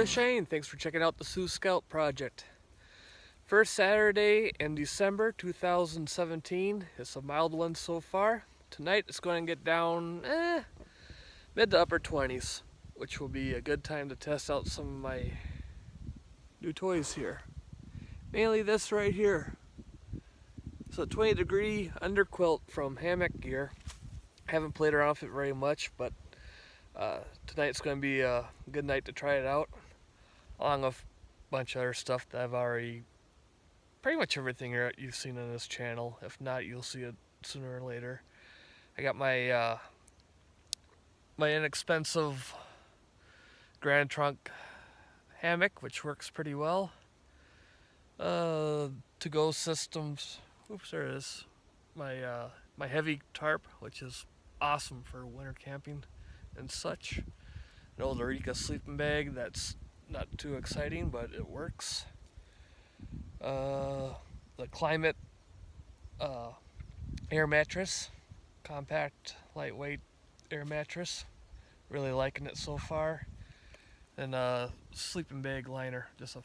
This is Shane. Thanks for checking out the Sioux Scout project. First Saturday in December 2017. It's a mild one so far. Tonight it's going to get down mid to upper 20s, which will be a good time to test out some of my new toys here. Mainly this right here. It's a 20-degree underquilt from Hammock Gear. I haven't played around with it very much, but tonight's going to be a good night to try it out, along with a bunch of other stuff that I've already, pretty much everything you've seen on this channel. If not, you'll see it sooner or later. I got my my inexpensive Grand Trunk hammock, which works pretty well. To-go systems. Oops, there it is. My heavy tarp, which is awesome for winter camping and such. An old Eureka sleeping bag that's not too exciting, but it works. The Climate air mattress, compact, lightweight air mattress. Really liking it so far. And a sleeping bag liner, just a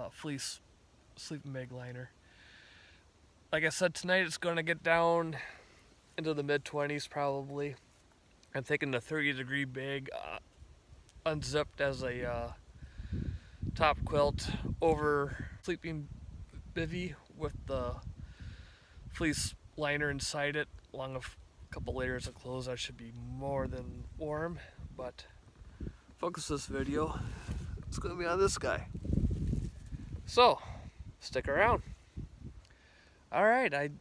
fleece sleeping bag liner. Like I said, tonight it's going to get down into the mid-20s probably. I'm thinking the 30-degree bag unzipped as a top quilt over sleeping bivvy with the fleece liner inside it, along with a couple layers of clothes. That should be more than warm, but focus this video. It's going to be on this guy. So, stick around. Alright, I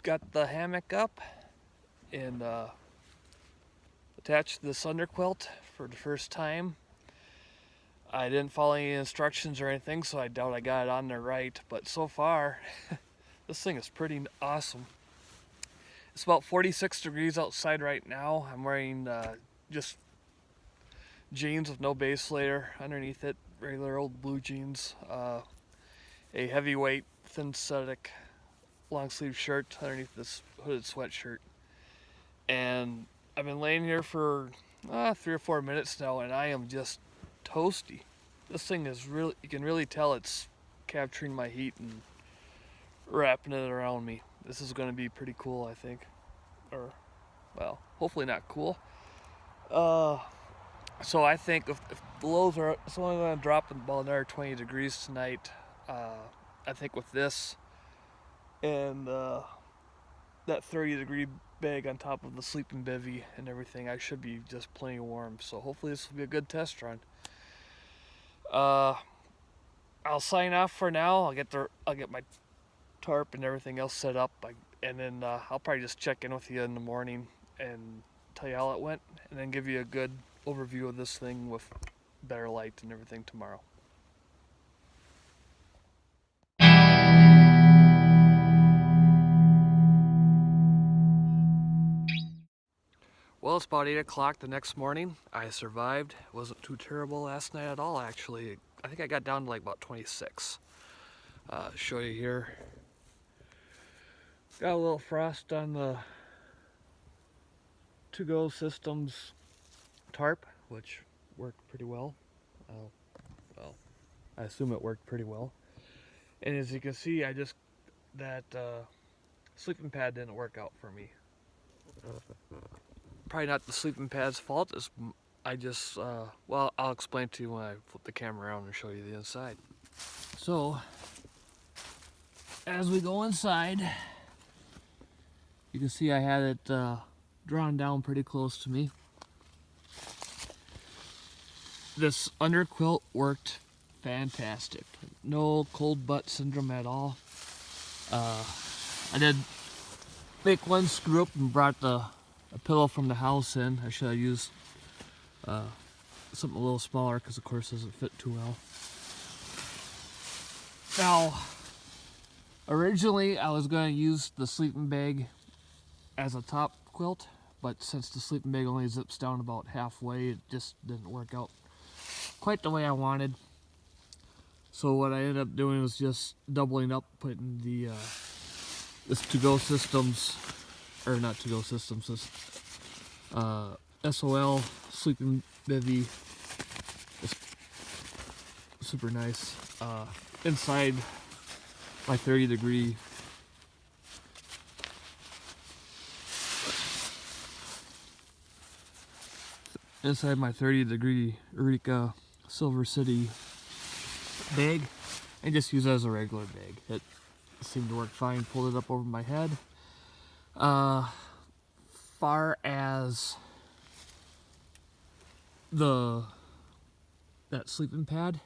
got the hammock up and attached this underquilt for the first time. I didn't follow any instructions or anything, so I doubt I got it on there right, but so far this thing is pretty awesome. It's about 46 degrees outside right now. I'm wearing just jeans with no base layer underneath it, regular old blue jeans, a heavyweight thin synthetic long sleeve shirt underneath this hooded sweatshirt, and I've been laying here for 3 or 4 minutes now, and I am just toasty. This thing is really, you can really tell it's capturing my heat and wrapping it around me. This is going to be pretty cool, I think. Or, well, hopefully not cool. So I think if the lows are, it's only going to drop about another 20 degrees tonight. I think with this and that 30-degree bag on top of the sleeping bivvy and everything, I should be just plenty warm. So hopefully this will be a good test run. I'll sign off for now. I'll get my tarp and everything else set up, and then I'll probably just check in with you in the morning and tell you how it went, and then give you a good overview of this thing with better light and everything tomorrow. Well, it's about 8 o'clock the next morning. I survived. It wasn't too terrible last night at all, actually. I think I got down to like about 26. Show you here. Got a little frost on the to-go systems tarp, which worked pretty well. Well, I assume it worked pretty well. And as you can see, that sleeping pad didn't work out for me. Probably not the sleeping pad's fault. Well, I'll explain to you when I flip the camera around and show you the inside. So, as we go inside, you can see I had it drawn down pretty close to me. This underquilt worked fantastic. No cold butt syndrome at all. I did make one screw up and brought a pillow from the house in. I should have used something a little smaller because of course it doesn't fit too well. Now, originally I was going to use the sleeping bag as a top quilt, but since the sleeping bag only zips down about halfway, it just didn't work out quite the way I wanted. So what I ended up doing was just doubling up, putting the this to-go systems, or not to-go systems, this SOL sleeping bivvy, this super nice. Inside my 30-degree Eureka Silver City bag, and just use it as a regular bag. It seemed to work fine. Pulled it up over my head. Far as that sleeping pad,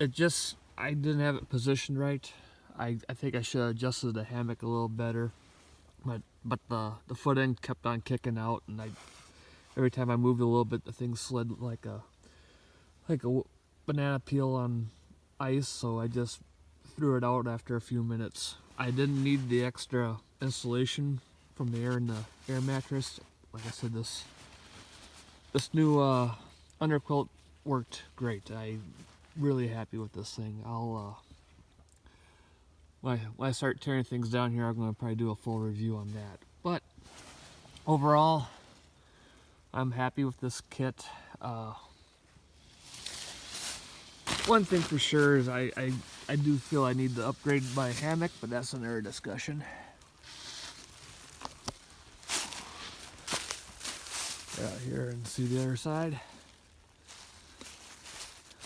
I didn't have it positioned right. I think I should have adjusted the hammock a little better, but the foot end kept on kicking out, and every time I moved a little bit, the thing slid like a banana peel on ice. So I just threw it out after a few minutes. I didn't need the extra insulation from the air in the air mattress. Like I said, this new underquilt worked great. I'm really happy with this thing. I'll when I start tearing things down here, I'm going to probably do a full review on that. But overall, I'm happy with this kit. One thing for sure is I do feel I need to upgrade my hammock, but that's another discussion. Here and see the other side.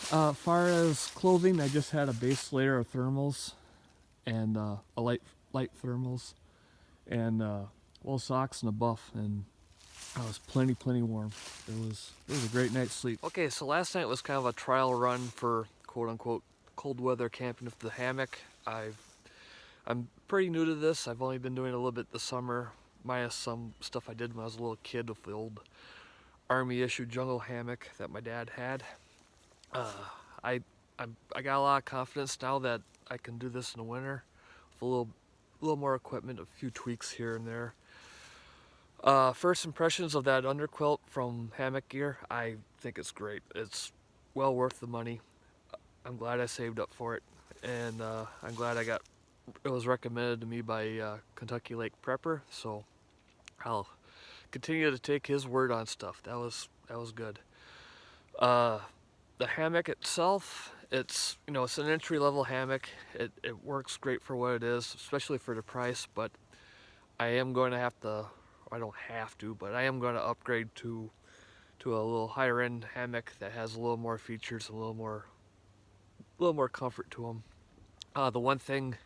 Far as clothing, I just had a base layer of thermals and a light thermals and wool socks and a buff, and I was plenty warm. It was a great night's sleep. Okay, so last night was kind of a trial run for quote-unquote cold weather camping with the hammock. I'm pretty new to this. I've only been doing a little bit this summer, minus some stuff I did when I was a little kid with the old Army-issued jungle hammock that my dad had. I got a lot of confidence now that I can do this in the winter with a little more equipment, a few tweaks here and there. First impressions of that underquilt from Hammock Gear, I think it's great. It's well worth the money. I'm glad I saved up for it, and I'm glad it was recommended to me by Kentucky Lake Prepper, so I'll continue to take his word on stuff. That was good. The hammock itself, it's an entry-level hammock. It works great for what it is, especially for the price, but I am going to have to, I don't have to, but I am going to upgrade to a little higher end hammock that has a little more features, a little more comfort to them. The one thing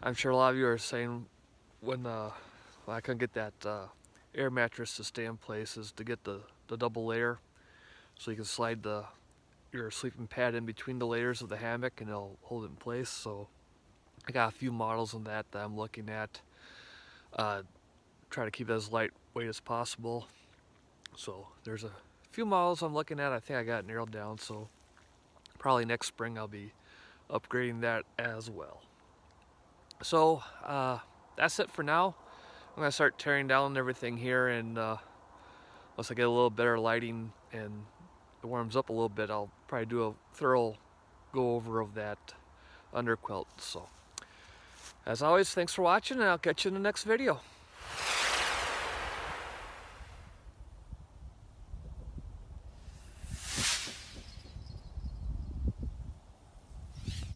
I'm sure a lot of you are saying when I couldn't get that air mattress to stay in place is to get the double layer, so you can slide your sleeping pad in between the layers of the hammock and it'll hold it in place. So I got a few models on that I'm looking at. Try to keep it as lightweight as possible. So there's a few models I'm looking at. I think I got it narrowed down, so probably next spring I'll be upgrading that as well. So that's it for now. I'm gonna start tearing down everything here, and once I get a little better lighting and it warms up a little bit, I'll probably do a thorough go over of that underquilt. So as always, thanks for watching, and I'll catch you in the next video.